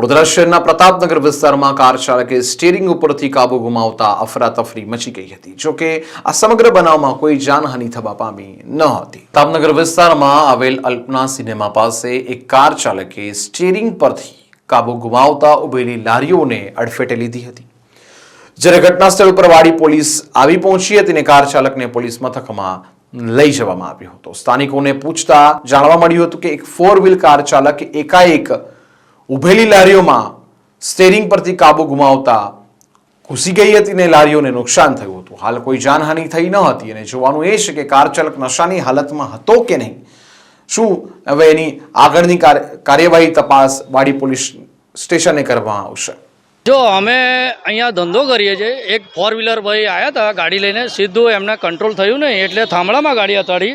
વડોદરા શહેરના પ્રતાપનગર વિસ્તારમાં કાર ચાલકે સ્ટીરિંગ ઉપરથી કાબુ ગુમાવતા અફરાતફરી મચી ગઈ હતી। જોકે આ સમગ્ર બનાવમાં કોઈ જાનહાનિ થવા પામી ન હતી। પ્રતાપનગર વિસ્તારમાં આવેલ અલ્પના સિનેમા પાસે એક કાર ચાલકે સ્ટીરિંગ પરથી કાબુ ગુમાવતા ઉભેલી લારીઓને અડફેટે લીધી હતી। જ્યારે ઘટના સ્થળ ઉપર વાડી પોલીસ આવી પહોંચી હતી અને કાર ચાલકને પોલીસ મથકમાં લઈ જવામાં આવ્યો હતો। સ્થાનિકોને પૂછતા જાણવા મળ્યું હતું કે એક 4 વ્હીલ કાર ચાલક એકાએક ઉભેલી લારીઓમાં સ્ટીરિંગ પરથી કાબુ ગુમાવતા ઘૂસી ગઈ હતી અને લારીઓને નુકસાન થયું હતું। હાલ કોઈ જાનહાનિ થઈ ન હતી અને જોવાનું એ છે કે કાર ચાલક નશાની હાલતમાં હતો કે નહીં। શું હવે એની આગળની કાર્યવાહી તપાસ વાડી પોલીસ સ્ટેશને કરવામાં આવશે। જો અમે અહીંયા ધંધો કરીએ છીએ, એક 4 વ્હીલર ભાઈ આવ્યા હતા ગાડી લઈને, સીધું એમને કંટ્રોલ થયું નહીં એટલે થાંભલામાં ગાડી અથાડી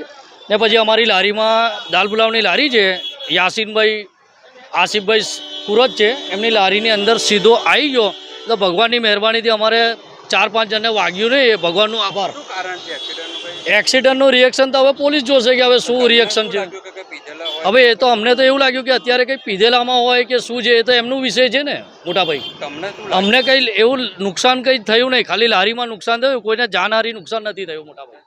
ને પછી અમારી લારીમાં દાલ પુલાવની લારી છે, યાસીનભાઈ આસિફભાઈ સુરત છે, એમની લારીની અંદર સીધો આવી ગયો। તો ભગવાનની મહેરબાનીથી અમારે 4-5 જણને વાગ્યું નહીં, એ ભગવાનનો આભાર। એક્સિડન્ટનું રિએક્શન તો હવે પોલીસ જોશે કે હવે શું રિએક્શન છે। હવે એ તો અમને તો એવું લાગ્યું કે અત્યારે કંઈ પીધેલામાં હોય કે શું છે, એ તો એમનું વિષય છે ને મોટાભાઈ। અમને કંઈ એવું નુકસાન કંઈ થયું નહીં, ખાલી લારીમાં નુકસાન થયું, કોઈને જાનહાનિ નુકસાન નથી થયું મોટાભાઈ।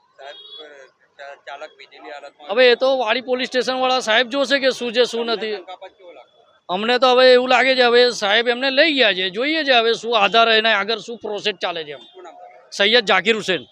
હવે એ તો વાડી પોલીસ સ્ટેશનવાળા સાહેબ જોશે કે શું છે શું નથી। અમને તો હવે એવું લાગે છે હવે સાહેબ એમને લઈ ગયા છે, જોઈએ છે હવે શું આધાર એને આગળ શું પ્રોસેસ ચાલે છે। સૈયદ જાકીર હુસૈન।